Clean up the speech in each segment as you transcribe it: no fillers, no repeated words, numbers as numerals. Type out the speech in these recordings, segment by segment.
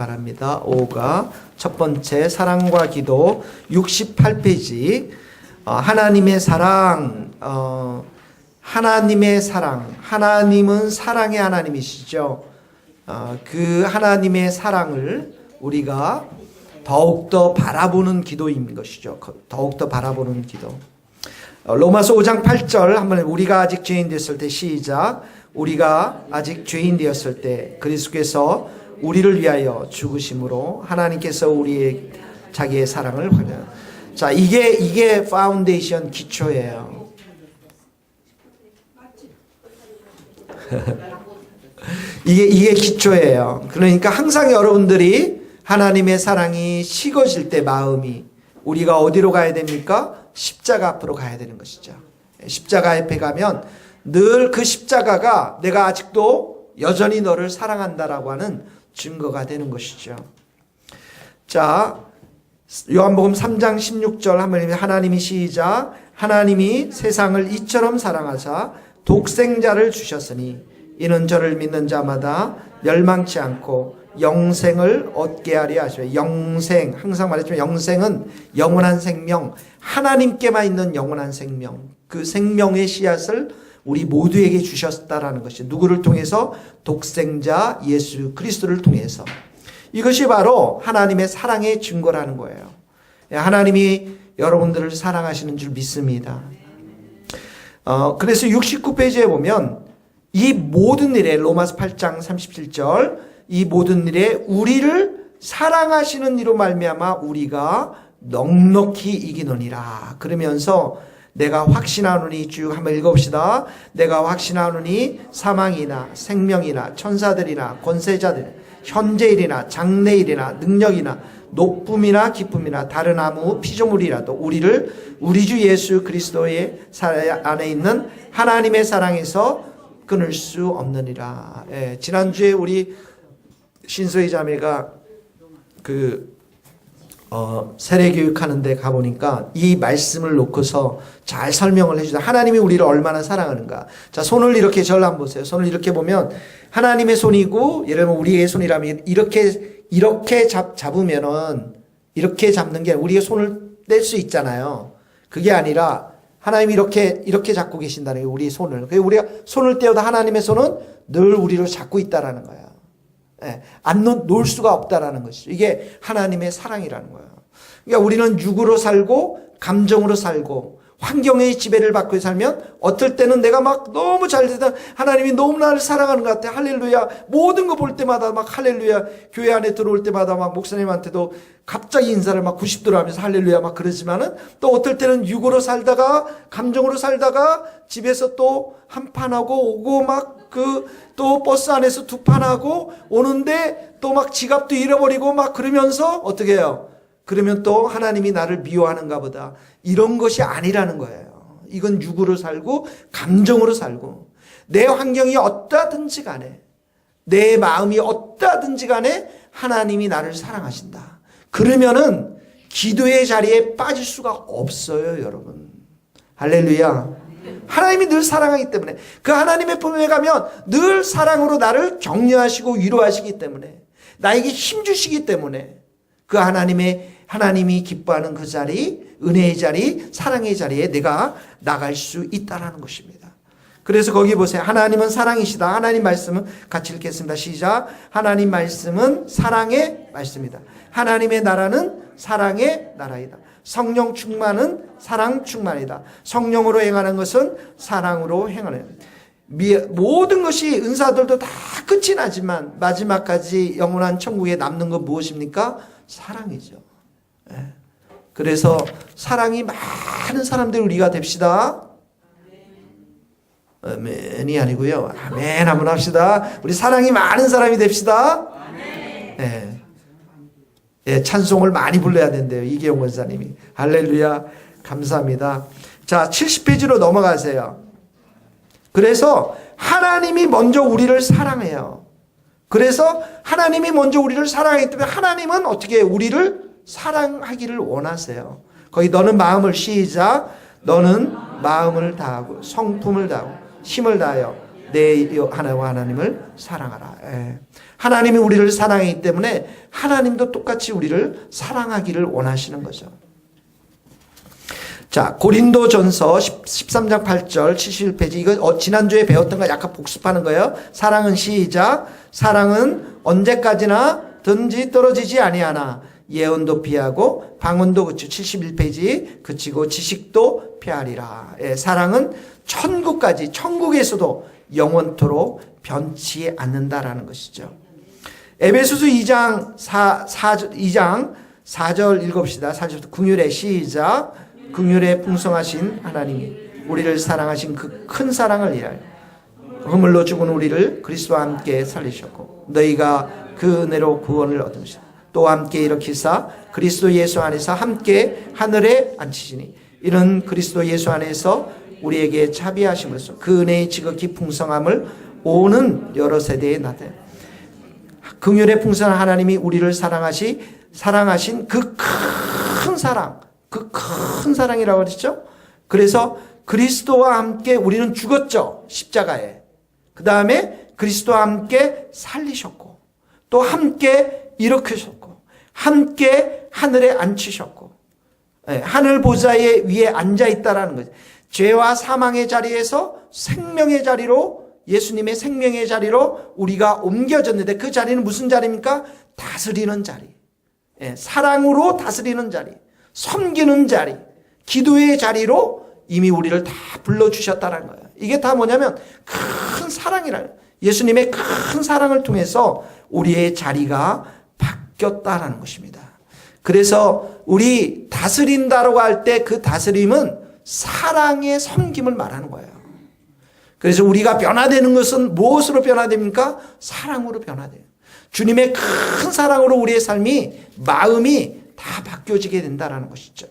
바랍니다. 5가 첫 번째 사랑과 기도 68페이지 하나님의 사랑 하나님의 사랑 하나님은 사랑의 하나님이시죠. 그 하나님의 사랑을 우리가 더욱더 바라보는 기도인 것이죠. 더욱더 바라보는 기도. 로마서 5장 8절 한번 우리가 아직 죄인 되었을 때 시작. 우리가 아직 죄인 되었을 때 그리스도께서 우리를 위하여 죽으심으로 하나님께서 우리의 자기의 사랑을 확인해요. 자, 이게 파운데이션 기초예요. 이게 기초예요. 그러니까 항상 여러분들이 하나님의 사랑이 식어질 때 마음이 우리가 어디로 가야 됩니까? 십자가 앞으로 가야 되는 것이죠. 십자가 앞에 가면 늘 그 십자가가 내가 아직도 여전히 너를 사랑한다라고 하는 증거가 되는 것이죠. 자, 요한복음 3장 16절 하나님이 시작. 하나님이 세상을 이처럼 사랑하사 독생자를 주셨으니 이는 저를 믿는 자마다 멸망치 않고 영생을 얻게 하려 하시며, 영생, 항상 말했지만 영생은 영원한 생명, 하나님께만 있는 영원한 생명, 그 생명의 씨앗을 우리 모두에게 주셨다라는 것이 누구를 통해서? 독생자 예수 그리스도를 통해서. 이것이 바로 하나님의 사랑의 증거라는 거예요. 하나님이 여러분들을 사랑하시는 줄 믿습니다. 그래서 69페이지에 보면 이 모든 일에 로마서 8장 37절 이 모든 일에 우리를 사랑하시는 이로 말미암아 우리가 넉넉히 이기느니라. 그러면서 내가 확신하노니 쭉 한번 읽어봅시다. 내가 확신하노니 사망이나 생명이나 천사들이나 권세자들이나 현재일이나 장래일이나 능력이나 높음이나 기쁨이나 다른 아무 피조물이라도 우리를 우리 주 예수 그리스도의 안에 있는 하나님의 사랑에서 끊을 수 없느니라. 지난주에 우리 신소희 자매가 세례교육 하는데 가보니까 이 말씀을 놓고서 잘 설명을 해주다. 하나님이 우리를 얼마나 사랑하는가. 자, 손을 이렇게 절 한번 보세요. 손을 이렇게 보면 하나님의 손이고, 예를 들면 우리의 손이라면 이렇게 잡으면은, 이렇게 잡는 게 우리의 손을 뗄 수 있잖아요. 그게 아니라 하나님이 이렇게 잡고 계신다는 게 우리의 손을. 그래서 우리가 손을 떼어도 하나님의 손은 늘 우리를 잡고 있다라는 거예요. 안 놓을 수가 없다라는 것이죠. 이게 하나님의 사랑이라는 거예요. 그러니까 우리는 육으로 살고 감정으로 살고 환경의 지배를 받고 살면 어떨 때는 내가 막 너무 잘 되다 하나님이 너무 나를 사랑하는 것 같아. 할렐루야. 모든 거 볼 때마다 막 할렐루야. 교회 안에 들어올 때마다 막 목사님한테도 갑자기 인사를 막 90도로 하면서 할렐루야 막 그러지만은 또 어떨 때는 육으로 살다가 감정으로 살다가 집에서 또 한 판 하고 오고 막 또 버스 안에서 두 판 하고 오는데 또 막 지갑도 잃어버리고 막 그러면서 어떻게 해요? 그러면 또 하나님이 나를 미워하는가 보다. 이런 것이 아니라는 거예요. 이건 육으로 살고 감정으로 살고 내 환경이 어떠하든지 간에 내 마음이 어떠하든지 간에 하나님이 나를 사랑하신다. 그러면은 기도의 자리에 빠질 수가 없어요, 여러분. 할렐루야. 하나님이 늘 사랑하기 때문에 그 하나님의 품에 가면 늘 사랑으로 나를 격려하시고 위로하시기 때문에 나에게 힘주시기 때문에 그 하나님이 기뻐하는 그 자리, 은혜의 자리, 사랑의 자리에 내가 나갈 수 있다는 것입니다. 그래서 거기 보세요. 하나님은 사랑이시다. 하나님 말씀은 같이 읽겠습니다. 시작. 하나님 말씀은 사랑의 말씀이다. 하나님의 나라는 사랑의 나라이다. 성령 충만은 사랑 충만이다. 성령으로 행하는 것은 사랑으로 행하는. 모든 것이 은사들도 다 끝이 나지만 마지막까지 영원한 천국에 남는 건 무엇입니까? 사랑이죠. 그래서 사랑이 많은 사람들 우리가 됩시다. 아멘이 아니고요. 아멘 한번 합시다. 우리 사랑이 많은 사람이 됩시다. 찬송을 많이 불러야 된대요. 이계용 권사님이. 할렐루야. 감사합니다. 자, 70페이지로 넘어가세요. 그래서 하나님이 먼저 우리를 사랑해요. 그래서 하나님이 먼저 우리를 사랑하기 때문에 하나님은 어떻게 우리를 사랑하기를 원하세요. 거기 너는 마음을 시작. 너는 마음을 다하고 성품을 다하고 힘을 다하여 내 하나님을 사랑하라. 하나님이 우리를 사랑하기 때문에 하나님도 똑같이 우리를 사랑하기를 원하시는 거죠. 자, 고린도전서 13장 8절 71페이지. 이거 지난주에 배웠던 거 약간 복습하는 거예요. 사랑은 시작. 사랑은 언제까지나 든지 떨어지지 아니하나 예언도 피하고 방언도 그치고 71페이지 그치고 지식도 피하리라. 예, 사랑은 천국까지, 천국에서도 영원토록 변치 않는다라는 것이죠. 에베소서 2장 4절 읽읍시다. 4절부터 긍휼의 시작. 긍휼에 풍성하신 하나님이 우리를 사랑하신 그 큰 사랑을 이하여 허물로 죽은 우리를 그리스도와 함께 살리셨고 너희가 그 은혜로 구원을 얻으시고 또 함께 일으키사 그리스도 예수 안에서 함께 하늘에 앉히시니 이는 그리스도 예수 안에서 우리에게 자비하심으로써 그 은혜의 지극히 풍성함을 오는 여러 세대에 나타내 긍휼에 풍성한 하나님이 우리를 사랑하신 그 큰 사랑, 그 큰 사랑이라고 그랬죠. 그래서 그리스도와 함께 우리는 죽었죠. 십자가에. 그 다음에 그리스도와 함께 살리셨고 또 함께 일으키셨고 함께 하늘에 앉히셨고 하늘 보좌에 위에 앉아있다라는 거죠. 죄와 사망의 자리에서 생명의 자리로 예수님의 생명의 자리로 우리가 옮겨졌는데 그 자리는 무슨 자리입니까? 다스리는 자리. 사랑으로 다스리는 자리. 섬기는 자리. 기도의 자리로 이미 우리를 다 불러주셨다는 거예요. 이게 다 뭐냐면 큰 사랑이라는 거예요. 예수님의 큰 사랑을 통해서 우리의 자리가 바뀌었다는 것입니다. 그래서 우리 다스린다라고 할 때 그 다스림은 사랑의 섬김을 말하는 거예요. 그래서 우리가 변화되는 것은 무엇으로 변화됩니까? 사랑으로 변화돼요. 주님의 큰 사랑으로 우리의 삶이 마음이 다 바뀌어지게 된다는 것이죠.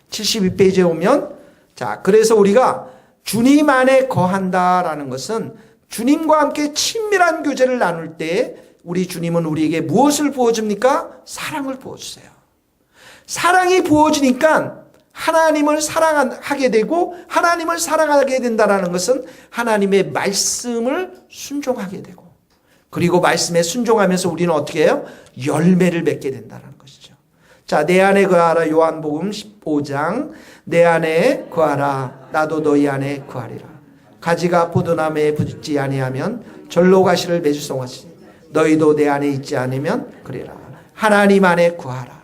72페이지에 오면 자, 그래서 우리가 주님 안에 거한다라는 것은 주님과 함께 친밀한 교제를 나눌 때 우리 주님은 우리에게 무엇을 부어줍니까? 사랑을 부어주세요. 사랑이 부어지니까 하나님을 사랑하게 되고 하나님을 사랑하게 된다는 것은 하나님의 말씀을 순종하게 되고 그리고 말씀에 순종하면서 우리는 어떻게 해요? 열매를 맺게 된다는 것이죠. 자, 내 안에 거하라. 요한복음 15장 내 안에 거하라. 나도 너희 안에 거하리라. 가지가 포도나무에 붙지 아니하면 절로 가시를 맺을송하시니 너희도 내 안에 있지 않으면 그래라. 하나님 안에 거하라.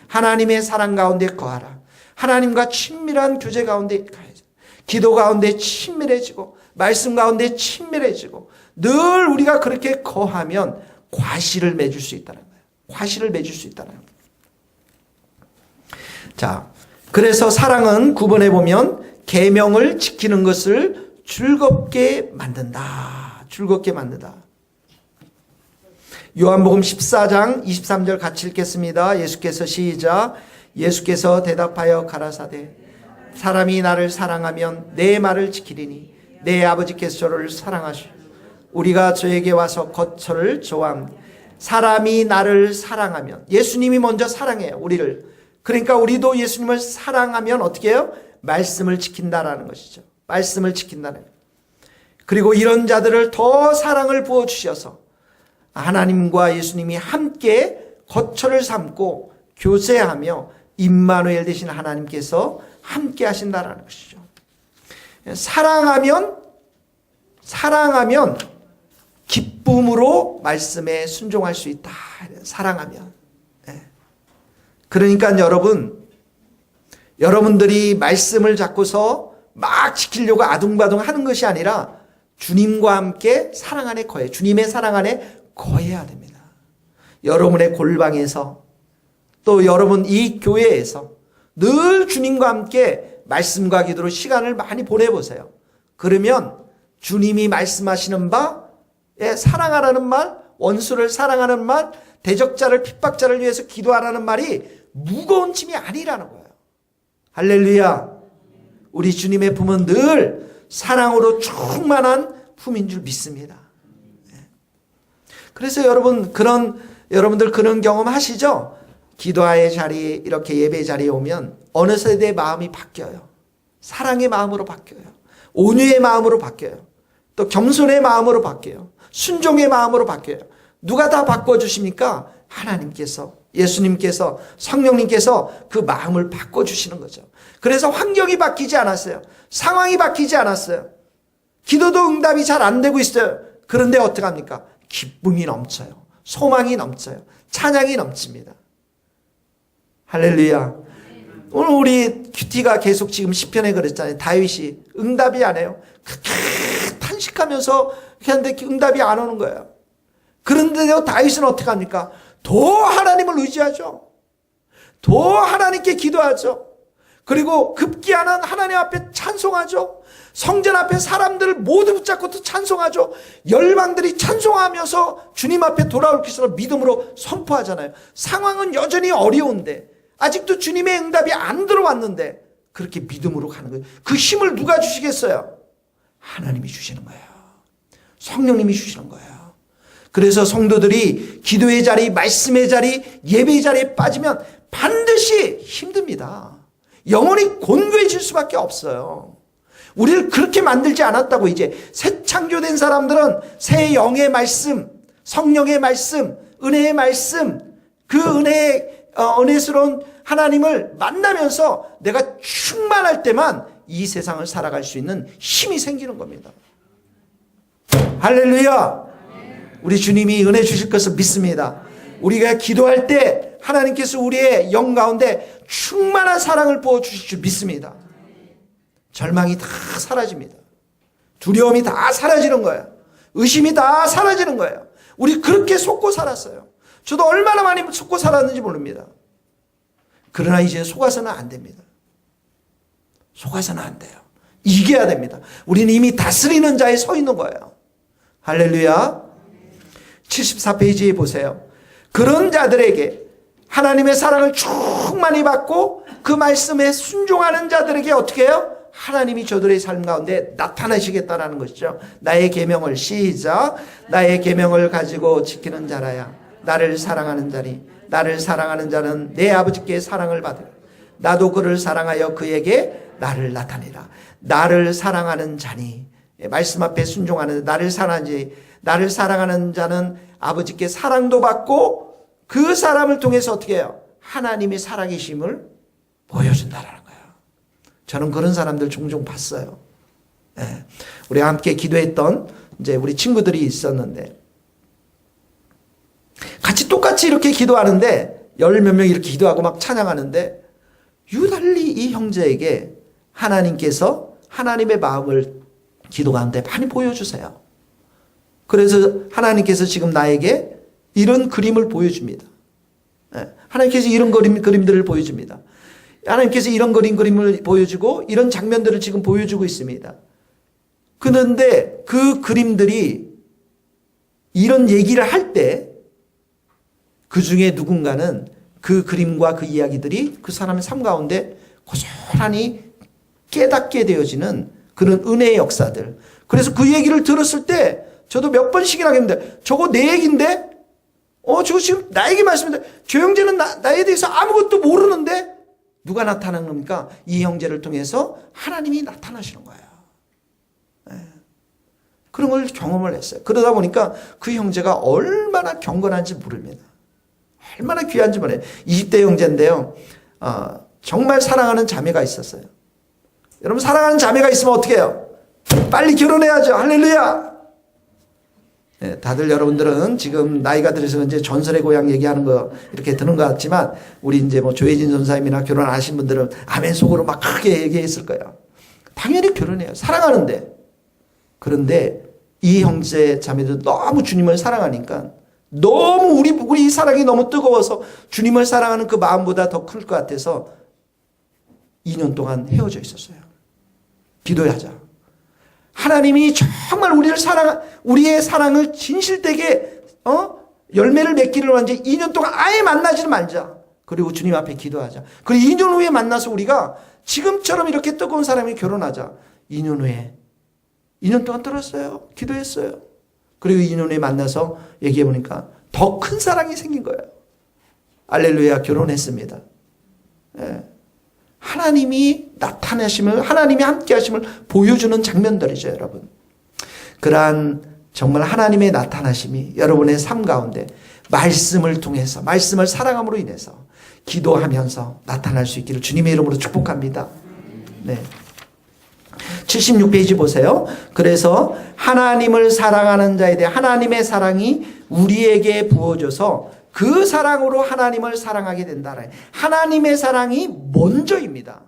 하나님의 사랑 가운데 거하라. 하나님과 친밀한 교제 가운데 가야죠. 기도 가운데 친밀해지고 말씀 가운데 친밀해지고 늘 우리가 그렇게 거하면 과실을 맺을 수 있다는 거예요. 과실을 맺을 수 있다는 거예요. 자, 그래서 사랑은 9번에 보면 계명을 지키는 것을 즐겁게 만든다. 즐겁게 만든다. 요한복음 14장 23절 같이 읽겠습니다. 예수께서 시작. 예수께서 대답하여 가라사대 사람이 나를 사랑하면 내 말을 지키리니 내 아버지께서 저를 사랑하시오. 우리가 저에게 와서 거처를 좋아합니다. 사람이 나를 사랑하면 예수님이 먼저 사랑해요. 우리를. 그러니까 우리도 예수님을 사랑하면 어떻게 해요? 말씀을 지킨다라는 것이죠. 말씀을 지킨다는 거예요. 그리고 이런 자들을 더 사랑을 부어주셔서 하나님과 예수님이 함께 거처를 삼고 교제하며 임마누엘 되신 하나님께서 함께 하신다라는 것이죠. 사랑하면 기쁨으로 말씀에 순종할 수 있다. 사랑하면. 그러니까 여러분들이 말씀을 잡고서 막 지키려고 아둥바둥 하는 것이 아니라 주님과 함께 사랑 안에 거해. 주님의 사랑 안에 거해야 됩니다. 여러분의 골방에서 또 여러분 이 교회에서 늘 주님과 함께 말씀과 기도로 시간을 많이 보내보세요. 그러면 주님이 말씀하시는 바에 사랑하라는 말, 원수를 사랑하는 말, 대적자를 핍박자를 위해서 기도하라는 말이 무거운 짐이 아니라는 거예요. 할렐루야. 우리 주님의 품은 늘 사랑으로 충만한 품인 줄 믿습니다. 그래서 여러분들 그런 경험 하시죠? 기도의 자리에 이렇게 예배 자리에 오면 어느 세대의 마음이 바뀌어요. 사랑의 마음으로 바뀌어요. 온유의 마음으로 바뀌어요. 또 겸손의 마음으로 바뀌어요. 순종의 마음으로 바뀌어요. 누가 다 바꿔주십니까? 하나님께서, 예수님께서, 성령님께서 그 마음을 바꿔주시는 거죠. 그래서 환경이 바뀌지 않았어요. 상황이 바뀌지 않았어요. 기도도 응답이 잘 안 되고 있어요. 그런데 어떡합니까? 기쁨이 넘쳐요. 소망이 넘쳐요. 찬양이 넘칩니다. 할렐루야. 오늘 우리 큐티가 계속 지금 시편에 그랬잖아요. 다윗이 응답이 안 해요. 탄식하면서 하는데 응답이 안 오는 거예요. 그런데도 다윗은 어떻게 합니까? 더 하나님을 의지하죠. 더 하나님께 기도하죠. 그리고 급기야는 하나님 앞에 찬송하죠. 성전 앞에 사람들을 모두 붙잡고 또 찬송하죠. 열방들이 찬송하면서 주님 앞에 돌아올 것을 믿음으로 선포하잖아요. 상황은 여전히 어려운데, 아직도 주님의 응답이 안 들어왔는데 그렇게 믿음으로 가는 거예요. 그 힘을 누가 주시겠어요? 하나님이 주시는 거예요. 성령님이 주시는 거예요. 그래서 성도들이 기도의 자리, 말씀의 자리, 예배의 자리에 빠지면 반드시 힘듭니다. 영혼이 곤고해질 수밖에 없어요. 우리를 그렇게 만들지 않았다고. 이제 새 창조된 사람들은 새 영의 말씀, 성령의 말씀, 은혜의 말씀, 그 은혜스러운 하나님을 만나면서 내가 충만할 때만 이 세상을 살아갈 수 있는 힘이 생기는 겁니다. 할렐루야. 우리 주님이 은혜 주실 것을 믿습니다. 우리가 기도할 때 하나님께서 우리의 영 가운데 충만한 사랑을 부어주실 줄 믿습니다. 절망이 다 사라집니다. 두려움이 다 사라지는 거예요. 의심이 다 사라지는 거예요. 우리 그렇게 속고 살았어요. 저도 얼마나 많이 속고 살았는지 모릅니다. 그러나 이제 속아서는 안 됩니다. 속아서는 안 돼요. 이겨야 됩니다. 우리는 이미 다스리는 자에 서 있는 거예요. 할렐루야. 74페이지에 보세요. 그런 자들에게 하나님의 사랑을 충만히 받고 그 말씀에 순종하는 자들에게 어떻게 해요? 하나님이 저들의 삶 가운데 나타나시겠다라는 것이죠. 나의 계명을 시작. 나의 계명을 가지고 지키는 자라야 나를 사랑하는 자니 나를 사랑하는 자는 내 아버지께 사랑을 받으라. 나도 그를 사랑하여 그에게 나를 나타내라. 나를 사랑하는 자니, 말씀 앞에 순종하는, 나를 사랑하는 자는 아버지께 사랑도 받고 그 사람을 통해서 어떻게 해요? 하나님의 살아계심을 보여준다라는 거예요. 저는 그런 사람들 종종 봤어요. 네. 우리가 함께 기도했던 이제 우리 친구들이 있었는데 같이 똑같이 이렇게 기도하는데 열 몇 명 이렇게 기도하고 막 찬양하는데 유달리 이 형제에게 하나님께서 하나님의 마음을 기도 가운데 많이 보여주세요. 그래서 하나님께서 지금 나에게 이런 그림을 보여줍니다. 하나님께서 이런 그림들을 보여줍니다. 하나님께서 이런 그림을 보여주고 이런 장면들을 지금 보여주고 있습니다. 그런데 그 그림들이 이런 얘기를 할 때 그 중에 누군가는 그 그림과 그 이야기들이 그 사람의 삶 가운데 고스란히 깨닫게 되어지는 그런 은혜의 역사들. 그래서 그 얘기를 들었을 때 저도 몇 번씩이나 했는데 저거 내 얘기인데? 저거 지금 나에게 말씀인데 저 형제는 나에 대해서 아무것도 모르는데 누가 나타나는 겁니까? 이 형제를 통해서 하나님이 나타나시는 거예요. 네. 그런 걸 경험을 했어요. 그러다 보니까 그 형제가 얼마나 경건한지 모릅니다. 얼마나 귀한지 몰라요. 20대 형제인데요. 정말 사랑하는 자매가 있었어요. 여러분 사랑하는 자매가 있으면 어떻게 해요? 빨리 결혼해야죠. 할렐루야. 네, 다들 여러분들은 지금 나이가 들어서 이제 전설의 고향 얘기하는 거 이렇게 듣는 것 같지만 우리 이제 뭐 조혜진 전사님이나 결혼 안 하신 분들은 아멘 속으로 막 크게 얘기했을 거예요. 당연히 결혼해요. 사랑하는데. 그런데 이 형제 자매들 너무 주님을 사랑하니까 너무 우리 사랑이 너무 뜨거워서 주님을 사랑하는 그 마음보다 더 클 것 같아서 2년 동안 헤어져 있었어요. 기도하자. 하나님이 정말 우리의 사랑을 진실되게 열매를 맺기를 원하는지 2년 동안 아예 만나지는 말자. 그리고 주님 앞에 기도하자. 그리고 2년 후에 만나서 우리가 지금처럼 이렇게 뜨거운 사람이 결혼하자. 2년 후에 2년 동안 떨었어요. 기도했어요. 그리고 2년 후에 만나서 얘기해 보니까 더 큰 사랑이 생긴 거예요. 할렐루야. 결혼했습니다. 예. 하나님이 나타나심을, 하나님이 함께 하심을 보여주는 장면들이죠, 여러분. 그러한 정말 하나님의 나타나심이 여러분의 삶 가운데 말씀을 통해서, 말씀을 사랑함으로 인해서 기도하면서 나타날 수 있기를 주님의 이름으로 축복합니다. 네. 76페이지 보세요. 그래서 하나님을 사랑하는 자에 대해 하나님의 사랑이 우리에게 부어져서 그 사랑으로 하나님을 사랑하게 된다. 하나님의 사랑이 먼저입니다.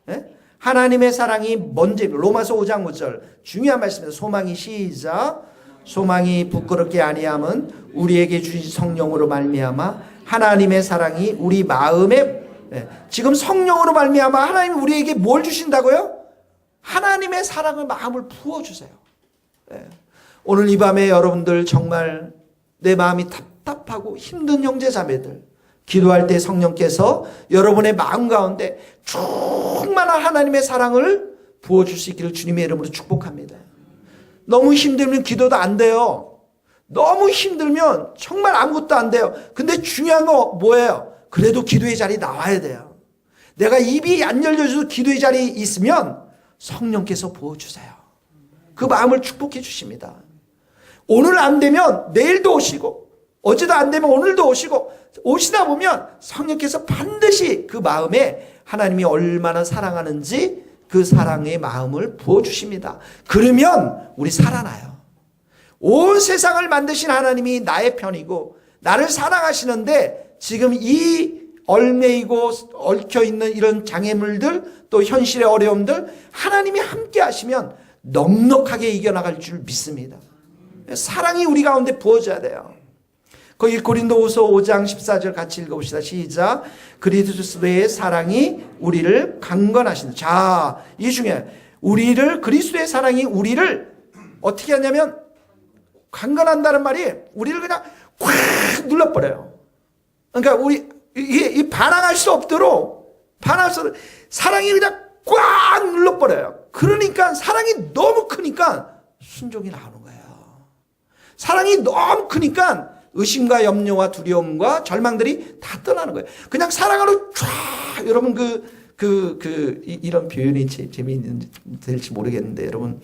네? 하나님의 사랑이 먼저입니다. 로마서 5장 5절 중요한 말씀입니다. 소망이 시작. 소망이 부끄럽게 아니함은 우리에게 주신 성령으로 말미암아 하나님의 사랑이 우리 마음에, 지금 성령으로 말미암아 하나님이 우리에게 뭘 주신다고요? 하나님의 사랑을 마음을 부어주세요. 오늘 이 밤에 여러분들 정말 내 마음이 답답하고 힘든 형제 자매들, 기도할 때 성령께서 여러분의 마음 가운데 충만한 하나님의 사랑을 부어줄 수 있기를 주님의 이름으로 축복합니다. 너무 힘들면 기도도 안 돼요. 너무 힘들면 정말 아무것도 안 돼요. 근데 중요한 거 뭐예요? 그래도 기도의 자리 나와야 돼요. 내가 입이 안 열려줘도 기도의 자리 있으면 성령께서 부어주세요. 그 마음을 축복해 주십니다. 오늘 안 되면 내일도 오시고, 어제도 안 되면 오늘도 오시고, 오시다 보면 성령께서 반드시 그 마음에 하나님이 얼마나 사랑하는지 그 사랑의 마음을 부어주십니다. 그러면 우리 살아나요. 온 세상을 만드신 하나님이 나의 편이고 나를 사랑하시는데 지금 이 얽매이고 얽혀있는 이런 장애물들, 또 현실의 어려움들 하나님이 함께 하시면 넉넉하게 이겨나갈 줄 믿습니다. 사랑이 우리 가운데 부어져야 돼요. 거기 고린도후서 5장 14절 같이 읽어봅시다. 시작. 그리스도의 사랑이 우리를 강건하신다. 자, 이 중에 그리스도의 사랑이 우리를 어떻게 하냐면 강건한다는 말이 우리를 그냥 꽉 눌러버려요. 그러니까 이 반항할 수 없도록 사랑이 그냥 꽉 눌러버려요. 그러니까 사랑이 너무 크니까 순종이 나오는 거예요. 사랑이 너무 크니까 의심과 염려와 두려움과 절망들이 다 떠나는 거예요. 그냥 사랑으로 쫙, 여러분 이런 표현이 재미있는지 모르겠는데, 여러분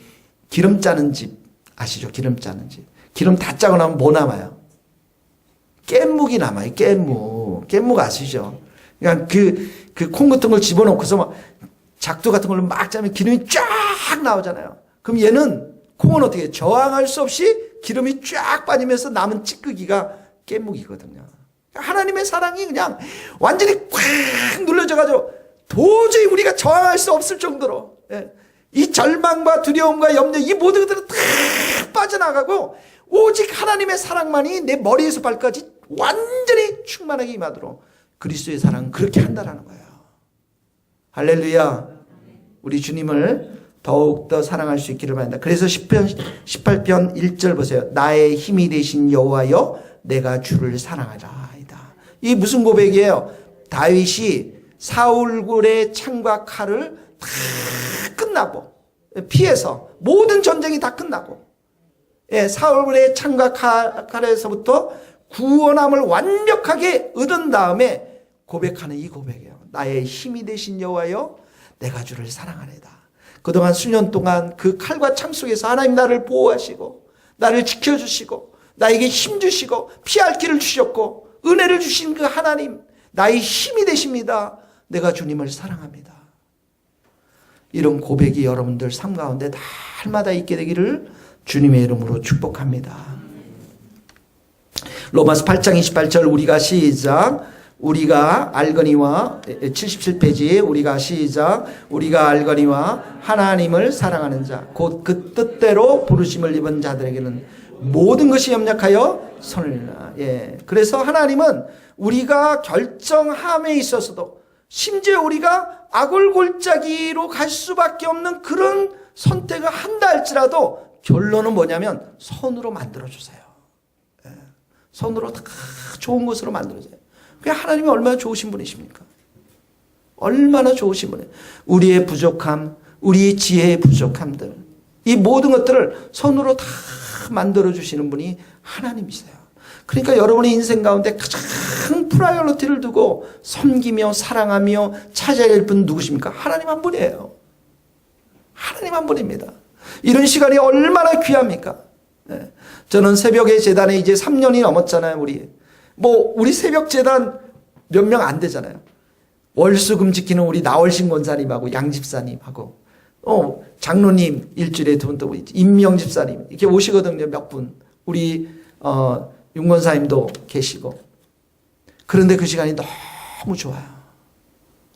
기름 짜는 집 아시죠? 기름 짜는 집. 기름 다 짜고 나면 뭐 남아요? 깻묵이 남아요. 깻묵 아시죠? 그러니까 그 콩 같은 걸 집어넣고서 막 작두 같은 걸로 막 짜면 기름이 쫙 나오잖아요. 그럼 얘는 콩은 어떻게 해요? 저항할 수 없이 기름이 쫙 빠지면서 남은 찌꺼기가 깻묵이거든요. 하나님의 사랑이 그냥 완전히 꽉 눌러져가지고 도저히 우리가 저항할 수 없을 정도로, 이 절망과 두려움과 염려, 이 모든 것들은 다 빠져나가고 오직 하나님의 사랑만이 내 머리에서 발까지 완전히 충만하게 임하도록 그리스도의 사랑은 그렇게 한다라는 거예요. 할렐루야. 우리 주님을 더욱더 사랑할 수 있기를 바란다. 그래서 18편 1절 보세요. 나의 힘이 되신 여호와여 내가 주를 사랑하라. 이 무슨 고백이에요? 다윗이 사울굴의 창과 칼을 다 끝나고 피해서 모든 전쟁이 다 끝나고, 사울굴의 창과 칼에서부터 구원함을 완벽하게 얻은 다음에 고백하는 이 고백이에요. 나의 힘이 되신 여호와여 내가 주를 사랑하리다. 그동안 수년 동안 그 칼과 창 속에서 하나님 나를 보호하시고 나를 지켜주시고 나에게 힘 주시고 피할 길을 주셨고 은혜를 주신 그 하나님, 나의 힘이 되십니다. 내가 주님을 사랑합니다. 이런 고백이 여러분들 삶 가운데 날마다 있게 되기를 주님의 이름으로 축복합니다. 로마서 8장 28절 우리가 시작. 우리가 알거니와 77페이지에 우리가 시작. 우리가 알거니와 하나님을 사랑하는 자 곧 그 뜻대로 부르심을 입은 자들에게는 모든 것이 협력하여 선을. 그래서 하나님은 우리가 결정함에 있어서도 심지어 우리가 악골골짜기로 갈 수밖에 없는 그런 선택을 한다 할지라도 결론은 뭐냐면 선으로 만들어주세요. 선으로 다 좋은 것으로 만들어줘요. 그게 하나님이 얼마나 좋으신 분이십니까? 얼마나 좋으신 분이에요. 우리의 부족함, 우리의 지혜의 부족함들, 이 모든 것들을 선으로 다 만들어주시는 분이 하나님이세요. 그러니까 여러분의 인생 가운데 가장 프라이어리티를 두고 섬기며 사랑하며 찾아야 할 분은 누구십니까? 하나님 한 분이에요. 하나님 한 분입니다. 이런 시간이 얼마나 귀합니까? 예. 저는 새벽에 재단에 이제 3년이 넘었잖아요, 우리 새벽 재단 몇 명 안 되잖아요. 월수금 지키는 우리 나월신 권사님하고 양집사님하고, 장로님 일주일에 2번 또 임명 집사님 이렇게 오시거든요, 몇 분. 우리, 윤 권사님도 계시고. 그런데 그 시간이 너무 좋아요.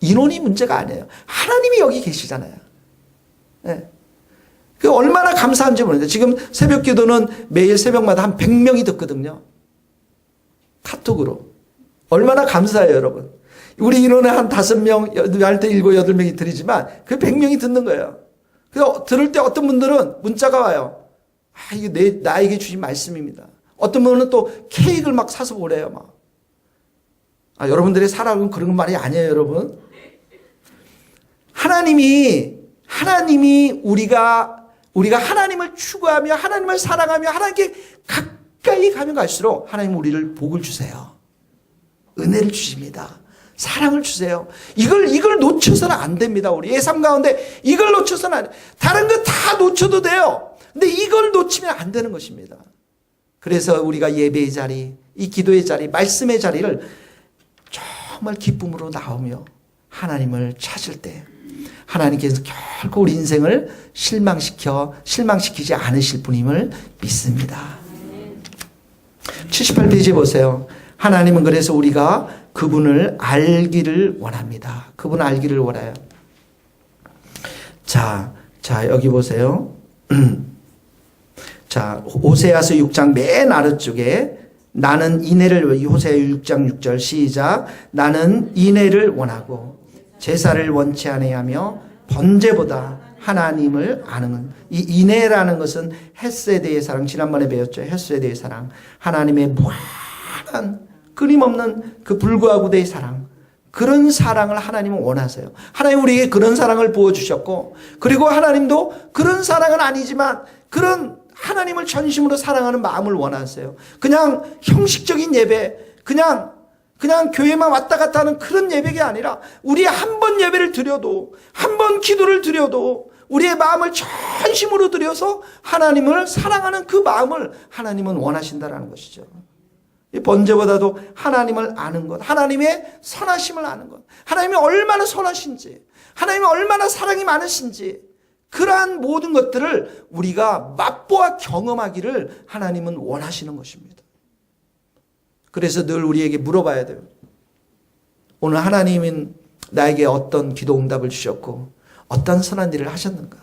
인원이 문제가 아니에요. 하나님이 여기 계시잖아요. 예. 그 얼마나 감사한지 모르겠어요. 지금 새벽 기도는 매일 새벽마다 한 100명이 듣거든요. 카톡으로. 얼마나 감사해요, 여러분. 우리 인원에 한 5명, 할 때 7, 8명이 들이지만 그 100명이 듣는 거예요. 그래서 들을 때 어떤 분들은 문자가 와요. 이게 나에게 주신 말씀입니다. 어떤 분은 또 케이크를 막 사서 보내요, 막. 여러분들의 사랑은 그런 말이 아니에요, 여러분. 하나님이 우리가 하나님을 추구하며 하나님을 사랑하며 하나님께 가까이 가면 갈수록 하나님 우리를 복을 주세요. 은혜를 주십니다. 사랑을 주세요. 이걸 놓쳐서는 안 됩니다. 우리의 삶 가운데 이걸 놓쳐서는 안 돼요. 다른 거 다 놓쳐도 돼요. 근데 이걸 놓치면 안 되는 것입니다. 그래서 우리가 예배의 자리, 이 기도의 자리, 말씀의 자리를 정말 기쁨으로 나오며 하나님을 찾을 때 하나님께서 결코 우리 인생을 실망시키지 않으실 분임을 믿습니다. 78페이지 보세요. 하나님은 그래서 우리가 그분을 알기를 원합니다. 그분을 알기를 원해요. 자, 여기 보세요. 자, 호세아서 6장 맨 아래쪽에 나는 인애를, 호세아 6장 6절 시작. 나는 인애를 원하고 제사를 원치 아니하며 번제보다 하나님을 아는, 이 인애라는 것은 헤세드의 사랑, 지난번에 배웠죠. 헤세드의 사랑, 하나님의 무한한 끊임없는 그 불구하고의 사랑, 그런 사랑을 하나님은 원하세요. 하나님 우리에게 그런 사랑을 부어주셨고, 그리고 하나님도 그런 사랑은 아니지만 그런 하나님을 전심으로 사랑하는 마음을 원하세요. 그냥 형식적인 예배, 그냥 교회만 왔다 갔다 하는 그런 예배가 아니라 우리 한 번 예배를 드려도, 한 번 기도를 드려도 우리의 마음을 전심으로 드려서 하나님을 사랑하는 그 마음을 하나님은 원하신다라는 것이죠. 이 번제보다도 하나님을 아는 것, 하나님의 선하심을 아는 것, 하나님이 얼마나 선하신지, 하나님이 얼마나 사랑이 많으신지, 그러한 모든 것들을 우리가 맛보아 경험하기를 하나님은 원하시는 것입니다. 그래서 늘 우리에게 물어봐야 돼요. 오늘 하나님은 나에게 어떤 기도 응답을 주셨고 어떤 선한 일을 하셨는가.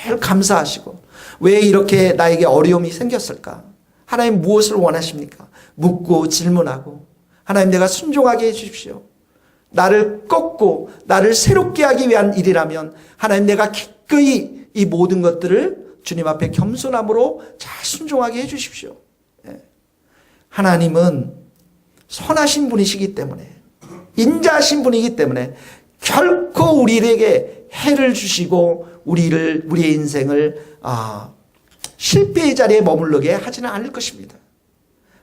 늘 감사하시고 왜 이렇게 나에게 어려움이 생겼을까. 하나님 무엇을 원하십니까? 묻고 질문하고 하나님 내가 순종하게 해주십시오. 나를 꺾고 나를 새롭게 하기 위한 일이라면 하나님 내가 기꺼이 이 모든 것들을 주님 앞에 겸손함으로 잘 순종하게 해주십시오. 하나님은 선하신 분이시기 때문에, 인자하신 분이기 때문에 결코 우리에게 해를 주시고 우리의 인생을 실패의 자리에 머물르게 하지는 않을 것입니다.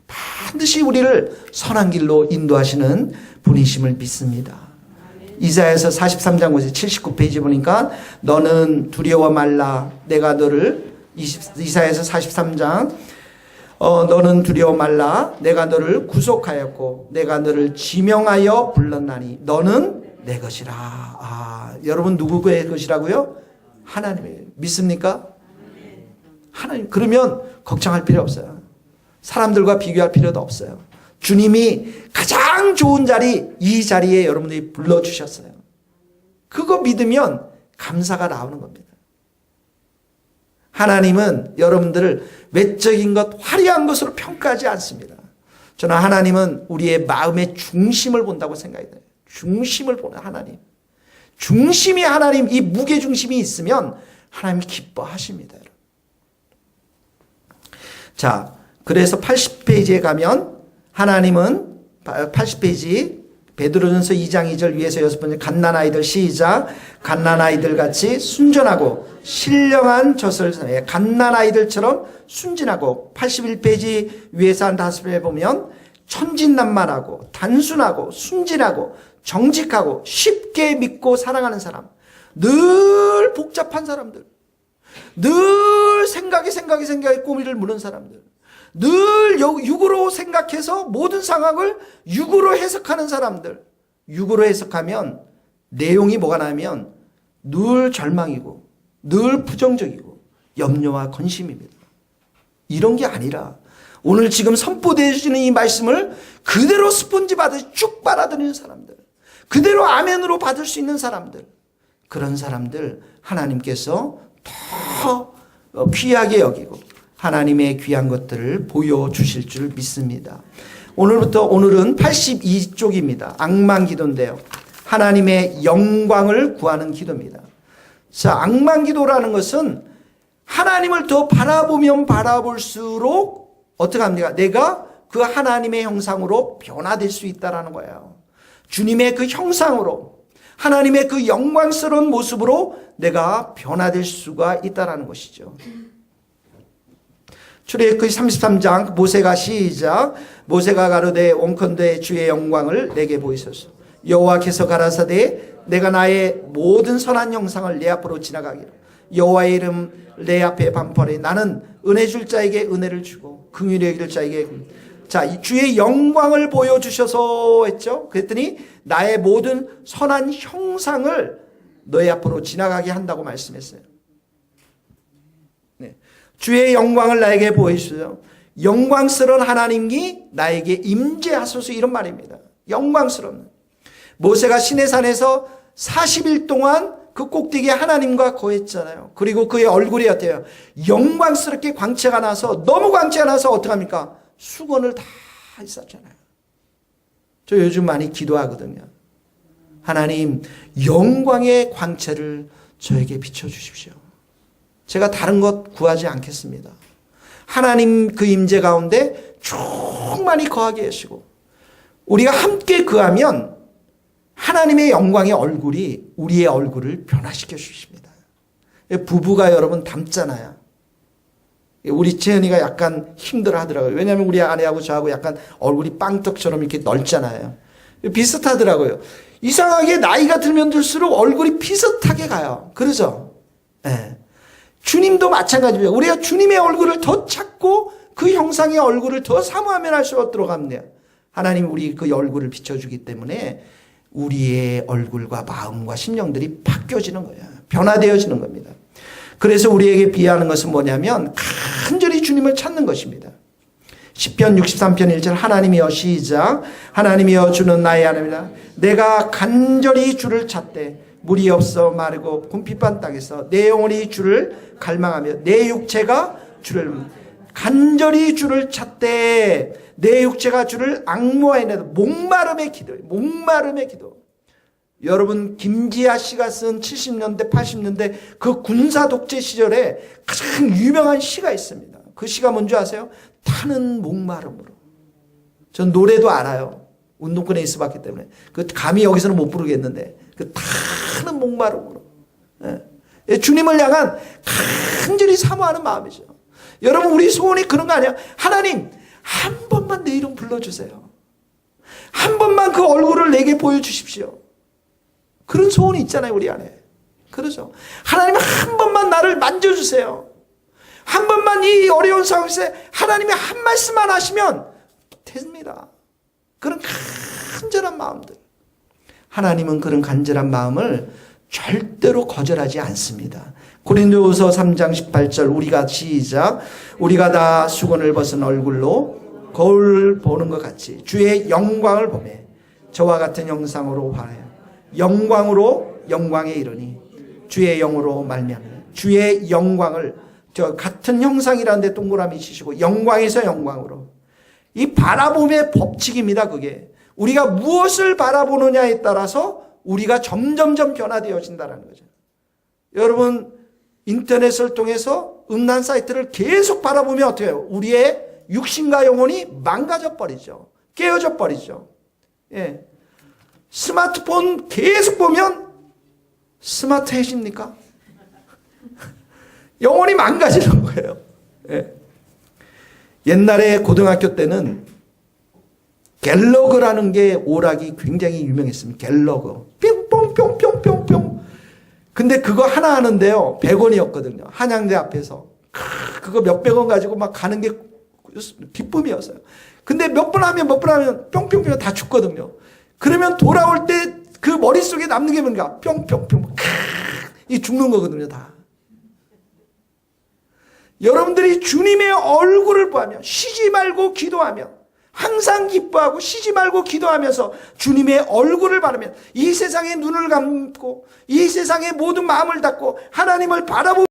반드시 우리를 선한 길로 인도하시는 분이심을 믿습니다. 이사야서 43장 79페이지 보니까 너는 두려워 말라 내가 너를, 이사야서 43장 너는 두려워 말라 내가 너를 구속하였고 내가 너를 지명하여 불렀나니 너는 내 것이라. 여러분 누구의 것이라고요? 하나님의. 믿습니까? 하나님. 그러면 걱정할 필요 없어요. 사람들과 비교할 필요도 없어요. 주님이 가장 좋은 자리, 이 자리에 여러분들이 불러주셨어요. 그거 믿으면 감사가 나오는 겁니다. 하나님은 여러분들을 외적인 것, 화려한 것으로 평가하지 않습니다. 저는 하나님은 우리의 마음의 중심을 본다고 생각이 돼요. 중심을 보는 하나님. 중심이 하나님, 이 무게중심이 있으면 하나님이 기뻐하십니다. 자, 그래서 80페이지에 가면 하나님은 80페이지 베드로전서 2장 2절 위에서 6번째 갓난아이들 시작. 갓난아이들 같이 순전하고 신령한 젖을 갓난아이들처럼 순진하고 81페이지 위에서 한 5배 보면 천진난만하고 단순하고 순진하고 정직하고 쉽게 믿고 사랑하는 사람. 늘 복잡한 사람들. 늘 생각에 꼬리를 무는 사람들. 늘 육으로 생각해서 모든 상황을 육으로 해석하는 사람들. 육으로 해석하면 내용이 뭐가 나면 늘 절망이고 늘 부정적이고 염려와 근심입니다. 이런 게 아니라 오늘 지금 선포되어 주시는 이 말씀을 그대로 스폰지 받듯이 쭉 빨아들이는 사람들, 그대로 아멘으로 받을 수 있는 사람들, 그런 사람들 하나님께서 더 귀하게 여기고 하나님의 귀한 것들을 보여주실 줄 믿습니다. 오늘은 82쪽입니다. 악만 기도인데요. 하나님의 영광을 구하는 기도입니다. 자, 악만 기도라는 것은 하나님을 더 바라보면 바라볼수록 어떻게 합니까? 내가 그 하나님의 형상으로 변화될 수 있다는 거예요. 주님의 그 형상으로, 하나님의 그 영광스러운 모습으로 내가 변화될 수가 있다는 것이죠. 출애굽기 33장 모세가 시작. 모세가 가로되 원컨대 주의 영광을 내게 보이소서. 여호와께서 가라사대 내가 나의 모든 선한 형상을 내 앞으로 지나가기로 여호와의 이름 내 앞에 반포하리. 나는 은혜 줄 자에게 은혜를 주고 긍휼히 여길 자에게 자, 주의 영광을 보여주셔서 했죠. 그랬더니 나의 모든 선한 형상을 너의 앞으로 지나가게 한다고 말씀했어요. 네. 주의 영광을 나에게 보여주셔서 영광스러운 하나님이 나에게 임재하소서, 이런 말입니다. 영광스러운. 모세가 시내산에서 40일 동안 그 꼭대기에 하나님과 거했잖아요. 그리고 그의 얼굴이 어때요? 영광스럽게 광채가 나서, 너무 광채가 나서 어떡합니까? 수건을 다 있었잖아요. 저 요즘 많이 기도하거든요. 하나님, 영광의 광채를 저에게 비춰주십시오. 제가 다른 것 구하지 않겠습니다. 하나님 그 임재 가운데 충만히 거하게 하시고 우리가 함께 거하면 하나님의 영광의 얼굴이 우리의 얼굴을 변화시켜 주십니다. 부부가 여러분 닮잖아요. 우리 채연이가 약간 힘들어 하더라고요. 왜냐하면 우리 아내하고 저하고 약간 얼굴이 빵떡처럼 이렇게 넓잖아요. 비슷하더라고요. 이상하게 나이가 들면 들수록 얼굴이 비슷하게 가요. 그러죠? 네. 주님도 마찬가지입니다. 우리가 주님의 얼굴을 더 찾고 그 형상의 얼굴을 더 사모하면 할수록 들어갑니다. 하나님 우리 그 얼굴을 비춰주기 때문에 우리의 얼굴과 마음과 심령들이 바뀌어지는 거예요. 변화되어지는 겁니다. 그래서 우리에게 비하는 것은 뭐냐면 간절히 주님을 찾는 것입니다. 시편 63편 1절 하나님이여 시작. 하나님이여 주는 나의 하나님이라. 내가 간절히 주를 찾되 물이 없어 마르고 굼핍한 땅에서 내 영혼이 주를 갈망하며 내 육체가 주를 간절히 주를 찾되 내 육체가 주를 앙모하여내도 목마름의 기도예요. 목마름의 기도. 여러분 김지아 씨가 쓴 70년대 80년대 그 군사 독재 시절에 가장 유명한 시가 있습니다. 그 시가 뭔지 아세요? 타는 목마름으로. 전 노래도 알아요. 운동권에 있어봤기 때문에. 그 감히 여기서는 못 부르겠는데 그 타는 목마름으로. 예. 주님을 향한 간절히 사모하는 마음이죠. 여러분 우리 소원이 그런 거 아니야? 하나님 한 번만 내 이름 불러주세요. 한 번만 그 얼굴을 내게 보여주십시오. 그런 소원이 있잖아요 우리 안에. 그러죠. 하나님 한 번만 나를 만져주세요. 한 번만 이 어려운 상황에서 하나님이 한 말씀만 하시면 됩니다. 그런 간절한 마음들. 하나님은 그런 간절한 마음을 절대로 거절하지 않습니다. 고린도후서 3장 18절 우리가 시작. 우리가 다 수건을 벗은 얼굴로 거울 보는 것 같이 주의 영광을 보며 저와 같은 형상으로 화해요. 영광으로 영광에 이르니 주의 영으로 말미암아 주의 영광을 저 같은 형상이라는 데 동그라미 치시고 영광에서 영광으로. 이 바라봄의 법칙입니다. 그게 우리가 무엇을 바라보느냐에 따라서 우리가 점점점 변화되어진다는 거죠. 여러분 인터넷을 통해서 음란 사이트를 계속 바라보면 어떻게 해요? 우리의 육신과 영혼이 망가져 버리죠. 깨어져 버리죠. 예. 스마트폰 계속 보면 스마트해집니까? 영혼이 망가지는 거예요. 예. 옛날에 고등학교 때는 갤러그라는 게 오락이 굉장히 유명했습니다. 갤러그. 뿅뿅뿅뿅뿅뿅. 근데 그거 하나 하는데요, 100원이었거든요. 한양대 앞에서. 그거 몇백 원 가지고 막 가는 게 기쁨이었어요. 근데 몇 번 하면 뿅뿅뿅 다 죽거든요. 그러면 돌아올 때 그 머릿속에 남는 게 뭔가? 뿅뿅뿅. 이 죽는 거거든요, 다. 여러분들이 주님의 얼굴을 보며 쉬지 말고 기도하며 항상 기뻐하고 쉬지 말고 기도하면서 주님의 얼굴을 바라면 이 세상의 눈을 감고 이 세상의 모든 마음을 닫고 하나님을 바라보며